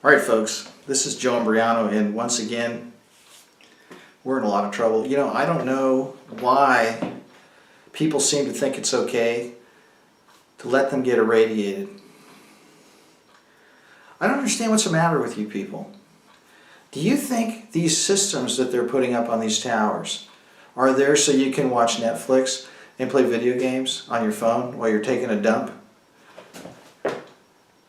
Alright folks, this is Joe Imbriano, and once again we're in a lot of trouble. You know, I don't know why people seem to think it's okay to let them get irradiated. I don't understand what's the matter with you people. Do you think these systems that they're putting up on these towers are there so you can watch Netflix and play video games on your phone while you're taking a dump?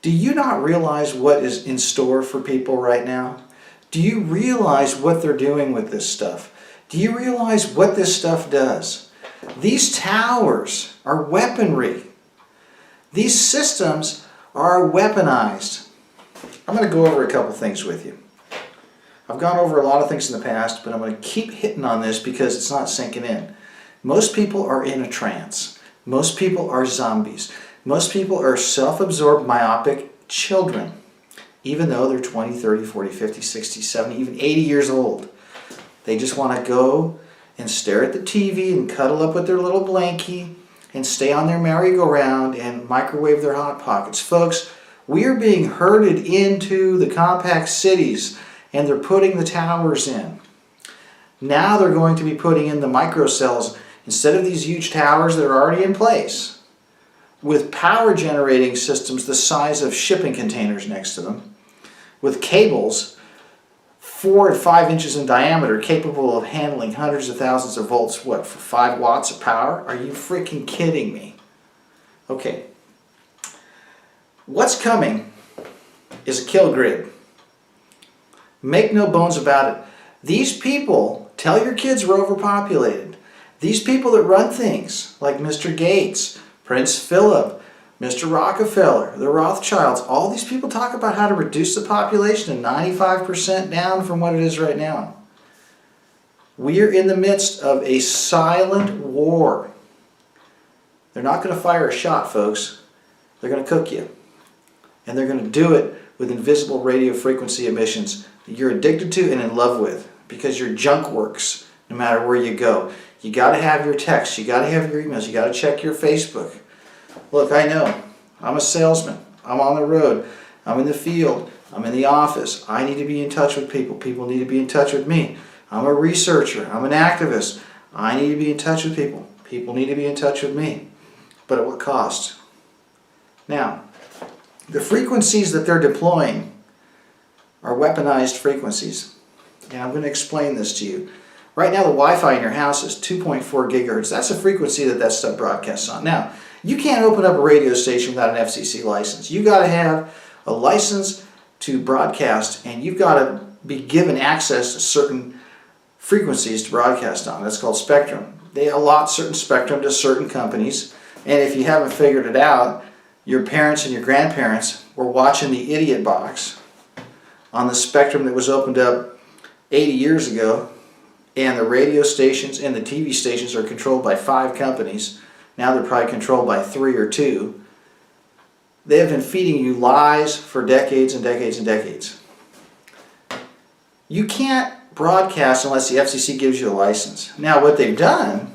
Do you not realize what is in store for people right now? Do you realize what they're doing with this stuff? Do you realize what this stuff does? These towers are weaponry. These systems are weaponized. I'm going to go over a couple things with you. I've gone over a lot of things in the past, but I'm going to keep hitting on this because it's not sinking in. Most people are in a trance. Most people are zombies. Most people are self-absorbed, myopic children, even though they're 20, 30, 40, 50, 60, 70, even 80 years old. They just want to go and stare at the TV and cuddle up with their little blankie and stay on their merry-go-round and microwave their Hot Pockets. Folks, we are being herded into the compact cities, and they're putting the towers in. Now they're going to be putting in the microcells instead of these huge towers that are already in place, with power generating systems the size of shipping containers next to them, with cables 4 and 5 inches in diameter capable of handling hundreds of thousands of volts, what, for 5 watts of power? Are you freaking kidding me? Okay. What's coming is a kill grid. Make no bones about it. These people, tell your kids we're overpopulated. These people that run things like Mr. Gates, Prince Philip, Mr. Rockefeller, the Rothschilds, all these people talk about how to reduce the population to 95% down from what it is right now. We are in the midst of a silent war. They're not going to fire a shot, folks. They're going to cook you. And they're going to do it with invisible radio frequency emissions that you're addicted to and in love with, because your junk works no matter where you go. You got to have your texts, you got to have your emails, you got to check your Facebook. Look, I know, I'm a salesman, I'm on the road, I'm in the field, I'm in the office. I need to be in touch with people, people need to be in touch with me. I'm a researcher, I'm an activist. I need to be in touch with people, people need to be in touch with me. But at what cost? Now, the frequencies that they're deploying are weaponized frequencies. And I'm going to explain this to you. Right now the Wi-Fi in your house is 2.4 gigahertz. That's the frequency that stuff broadcasts on. Now, you can't open up a radio station without an FCC license. You've got to have a license to broadcast, and you've got to be given access to certain frequencies to broadcast on. That's called spectrum. They allot certain spectrum to certain companies, and if you haven't figured it out, your parents and your grandparents were watching the idiot box on the spectrum that was opened up 80 years ago, and the radio stations and the TV stations are controlled by 5 companies. Now they're probably controlled by 3 or 2. They have been feeding you lies for decades and decades and decades. You can't broadcast unless the FCC gives you a license. Now what they've done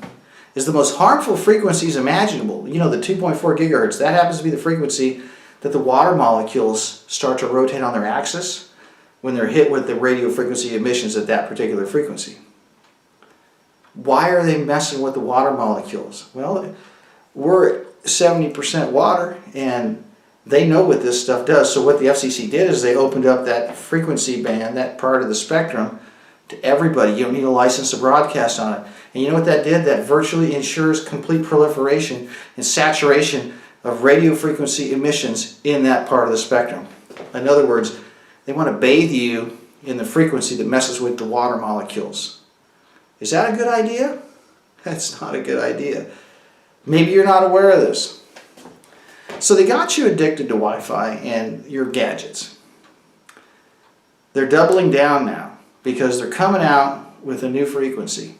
is the most harmful frequencies imaginable. You know, the 2.4 gigahertz, that happens to be the frequency that the water molecules start to rotate on their axis when they're hit with the radio frequency emissions at that particular frequency. Why are they messing with the water molecules? Well, we're 70% water, and they know what this stuff does. So what the FCC did is they opened up that frequency band, that part of the spectrum, to everybody. You don't need a license to broadcast on it. And you know what that did? That virtually ensures complete proliferation and saturation of radio frequency emissions in that part of the spectrum. In other words, they want to bathe you in the frequency that messes with the water molecules. Is that a good idea? That's not a good idea. Maybe you're not aware of this. So they got you addicted to Wi-Fi and your gadgets. They're doubling down now because they're coming out with a new frequency.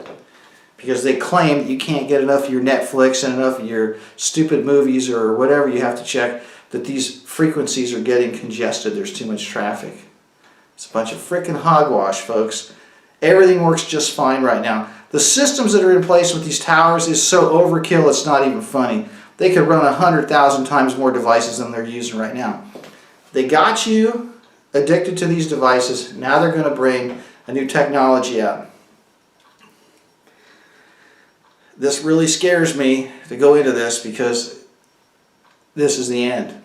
Because they claim that you can't get enough of your Netflix and enough of your stupid movies or whatever you have to check, that these frequencies are getting congested. There's too much traffic. It's a bunch of frickin' hogwash, folks. Everything works just fine right now. The systems that are in place with these towers is so overkill it's not even funny. They could run 100,000 times more devices than they're using right now. They got you addicted to these devices. Now they're going to bring a new technology out. This really scares me to go into this because this is the end.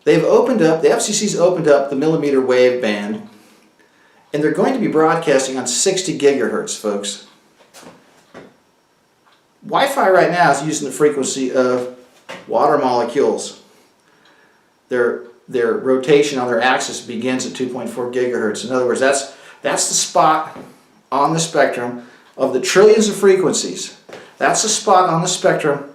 They've opened up, the FCC's opened up the millimeter wave band, and they're going to be broadcasting on 60 gigahertz, folks. Wi-Fi right now is using the frequency of water molecules. Their rotation on their axis begins at 2.4 gigahertz. In other words, that's the spot on the spectrum of the trillions of frequencies. That's the spot on the spectrum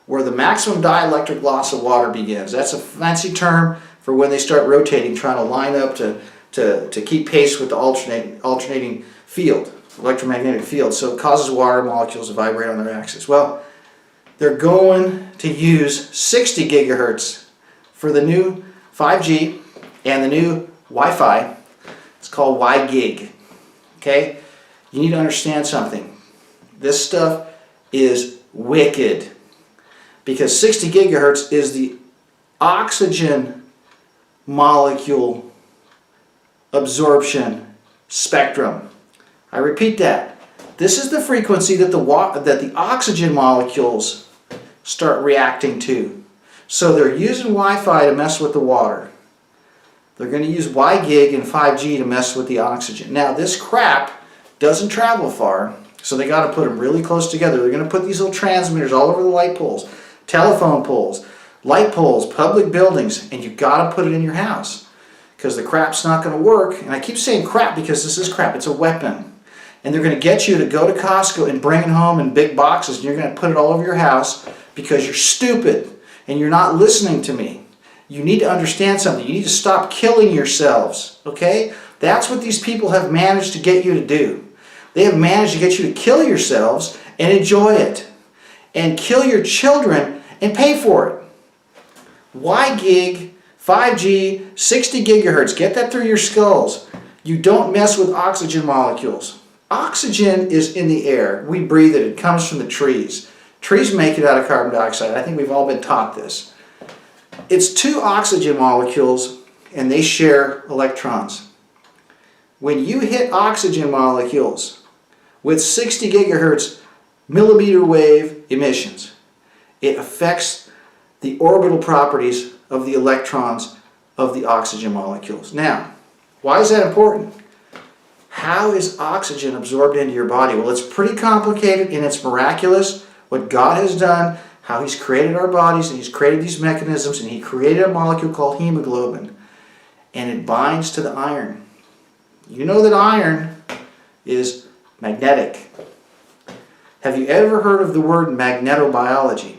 where the maximum dielectric loss of water begins. That's a fancy term for when they start rotating, trying to line up to keep pace with the alternating field, electromagnetic field. So it causes water molecules to vibrate on their axis. Well, they're going to use 60 gigahertz for the new 5G and the new Wi-Fi. It's called Wigig. Okay? You need to understand something. This stuff is wicked. Because 60 gigahertz is the oxygen molecule absorption spectrum. I repeat that. This is the frequency that the oxygen molecules start reacting to. So they're using Wi-Fi to mess with the water. They're going to use Wigig and 5G to mess with the oxygen. Now this crap doesn't travel far, so they got to put them really close together. They're going to put these little transmitters all over the light poles, telephone poles, light poles, public buildings, and you've got to put it in your house because the crap's not going to work. And I keep saying crap because this is crap. It's a weapon. And they're going to get you to go to Costco and bring it home in big boxes, and you're going to put it all over your house because you're stupid and you're not listening to me. You need to understand something. You need to stop killing yourselves, okay? That's what these people have managed to get you to do. They have managed to get you to kill yourselves and enjoy it. And kill your children and pay for it. Wigig, 5G, 60 gigahertz. Get that through your skulls. You don't mess with oxygen molecules. Oxygen is in the air. We breathe it. It comes from the trees. Trees make it out of carbon dioxide. I think we've all been taught this. It's two oxygen molecules and they share electrons. When you hit oxygen molecules with 60 gigahertz millimeter wave emissions, it affects the orbital properties of the electrons of the oxygen molecules. Now, why is that important? How is oxygen absorbed into your body? Well, it's pretty complicated and it's miraculous what God has done, how He's created our bodies and He's created these mechanisms, and He created a molecule called hemoglobin, and it binds to the iron. You know that iron is magnetic. Have you ever heard of the word magnetobiology?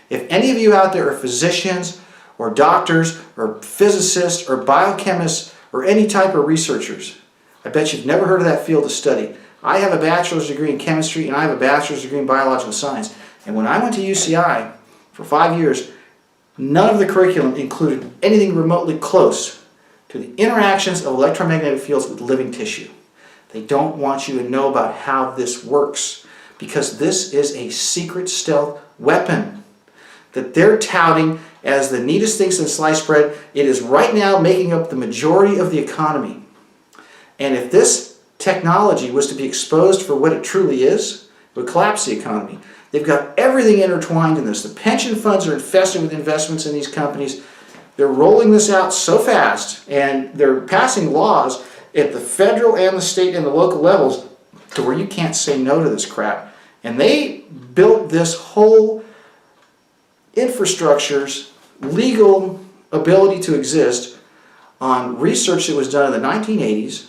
If any of you out there are physicians or doctors or physicists or biochemists or any type of researchers, I bet you've never heard of that field of study. I have a bachelor's degree in chemistry and I have a bachelor's degree in biological science. And when I went to UCI for 5 years, none of the curriculum included anything remotely close to the interactions of electromagnetic fields with living tissue. They don't want you to know about how this works because this is a secret stealth weapon that they're touting as the neatest thing since sliced bread. It is right now making up the majority of the economy. And if this technology was to be exposed for what it truly is, it would collapse the economy. They've got everything intertwined in this. The pension funds are infested with investments in these companies. They're rolling this out so fast, and they're passing laws at the federal and the state and the local levels to where you can't say no to this crap. And they built this whole infrastructure's legal ability to exist on research that was done in the 1980s,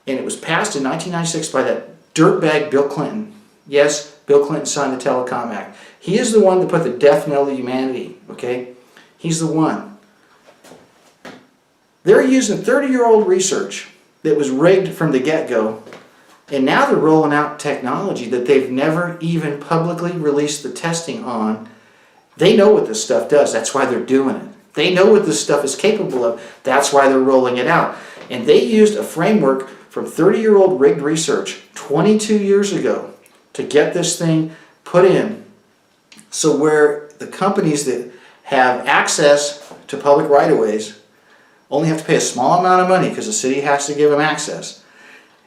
and it was passed in 1996 by that dirtbag Bill Clinton. Yes, Bill Clinton signed the Telecom Act. He is the one that put the death knell to humanity, okay? He's the one. They're using 30-year-old research that was rigged from the get-go, and now they're rolling out technology that they've never even publicly released the testing on. They know what this stuff does. That's why they're doing it. They know what this stuff is capable of. That's why they're rolling it out. And they used a framework from 30-year-old rigged research 22 years ago to get this thing put in. So where the companies that have access to public right-of-ways only have to pay a small amount of money because the city has to give them access.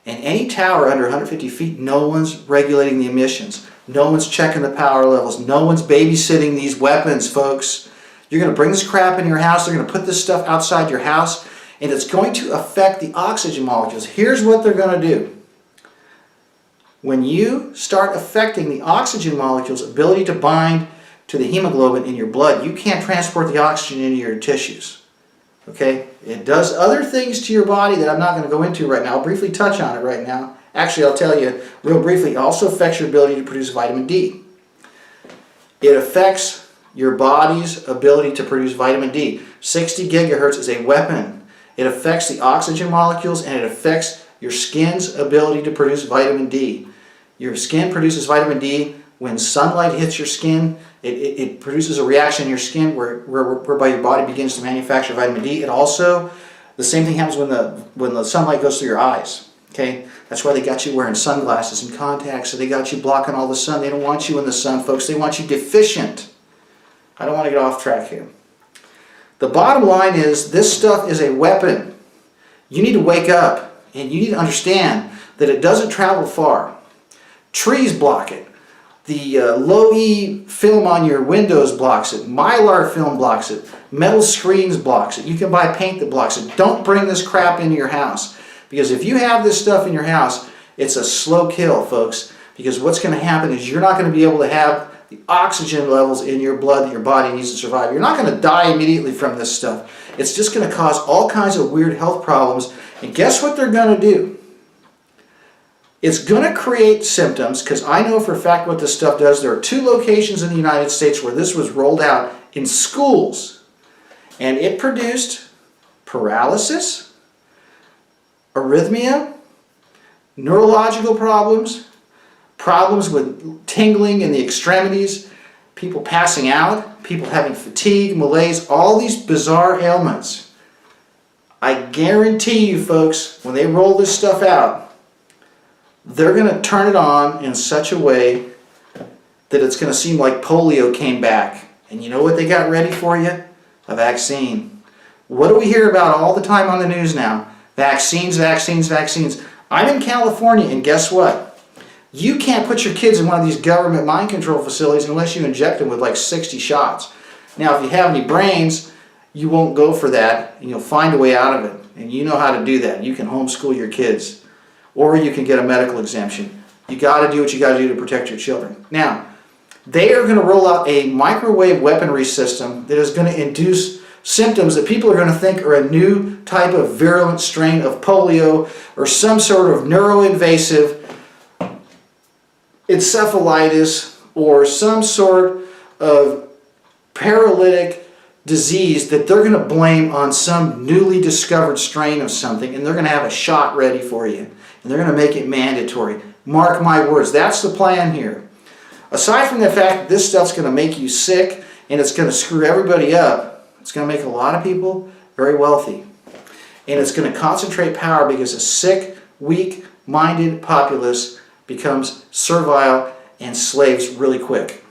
And any tower under 150 feet, no one's regulating the emissions. No one's checking the power levels. No one's babysitting these weapons, folks. You're going to bring this crap in your house. They're going to put this stuff outside your house, and it's going to affect the oxygen molecules. Here's what they're going to do. When you start affecting the oxygen molecules' ability to bind to the hemoglobin in your blood, you can't transport the oxygen into your tissues. Okay? It does other things to your body that I'm not going to go into right now. I'll briefly touch on it right now. Actually, I'll tell you real briefly, it also affects your ability to produce vitamin D. It affects your body's ability to produce vitamin D. 60 gigahertz is a weapon. It affects the oxygen molecules, and it affects your skin's ability to produce vitamin D. Your skin produces vitamin D when sunlight hits your skin. It produces a reaction in your skin whereby your body begins to manufacture vitamin D. It also, the same thing happens when the sunlight goes through your eyes. Okay, that's why they got you wearing sunglasses and contacts. So they got you blocking all the sun. They don't want you in the sun, folks. They want you deficient. I don't want to get off track here. The bottom line is this stuff is a weapon. You need to wake up, and you need to understand that it doesn't travel far. Trees block it. The low-E film on your windows blocks it. Mylar film blocks it. Metal screens blocks it. You can buy paint that blocks it. Don't bring this crap into your house. Because if you have this stuff in your house, it's a slow kill, folks. Because what's going to happen is you're not going to be able to have the oxygen levels in your blood that your body needs to survive. You're not going to die immediately from this stuff. It's just going to cause all kinds of weird health problems. And guess what they're going to do? It's going to create symptoms, because I know for a fact what this stuff does. There are 2 locations in the United States where this was rolled out in schools. And it produced paralysis, arrhythmia, neurological problems, problems with tingling in the extremities, people passing out, people having fatigue, malaise, all these bizarre ailments. I guarantee you, folks, when they roll this stuff out, they're going to turn it on in such a way that it's going to seem like polio came back. And you know what they got ready for you? A vaccine. What do we hear about all the time on the news now? Vaccines, vaccines, vaccines. I'm in California, and guess what? You can't put your kids in one of these government mind control facilities unless you inject them with like 60 shots. Now, if you have any brains, you won't go for that, and you'll find a way out of it. And you know how to do that. You can homeschool your kids. Or you can get a medical exemption. You got to do what you got to do to protect your children. Now, they are going to roll out a microwave weaponry system that is going to induce symptoms that people are going to think are a new type of virulent strain of polio or some sort of neuroinvasive encephalitis or some sort of paralytic disease that they're going to blame on some newly discovered strain of something, and they're going to have a shot ready for you. And they're going to make it mandatory. Mark my words, that's the plan here. Aside from the fact that this stuff's going to make you sick and it's going to screw everybody up, it's going to make a lot of people very wealthy. And it's going to concentrate power because a sick, weak-minded populace becomes servile and slaves really quick.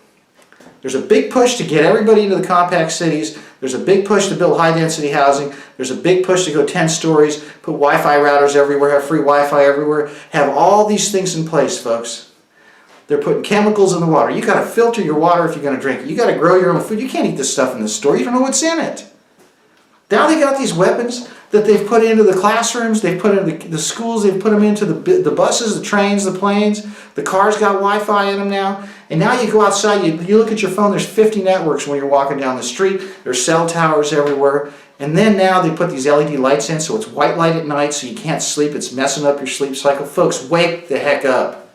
There's a big push to get everybody into the compact cities. There's a big push to build high-density housing. There's a big push to go 10 stories, put Wi-Fi routers everywhere, have free Wi-Fi everywhere, have all these things in place, folks. They're putting chemicals in the water. You got to filter your water if you're going to drink it. You got to grow your own food. You can't eat this stuff in the store. You don't know what's in it. Now they got these weapons that they've put into the classrooms, they've put into the schools, they've put them into the buses, the trains, the planes. The cars got Wi-Fi in them now. And now you go outside, you look at your phone, there's 50 networks when you're walking down the street. There's cell towers everywhere. And then now they put these LED lights in so it's white light at night so you can't sleep. It's messing up your sleep cycle. Folks, wake the heck up.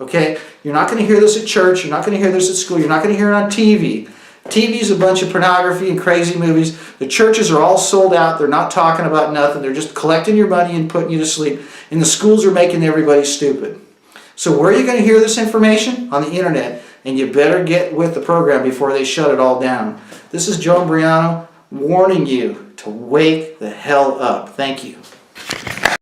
Okay? You're not going to hear this at church. You're not going to hear this at school. You're not going to hear it on TV. TV is a bunch of pornography and crazy movies. The churches are all sold out. They're not talking about nothing. They're just collecting your money and putting you to sleep. And the schools are making everybody stupid. So where are you going to hear this information? On the internet. And you better get with the program before they shut it all down. This is Joe Briano warning you to wake the hell up. Thank you.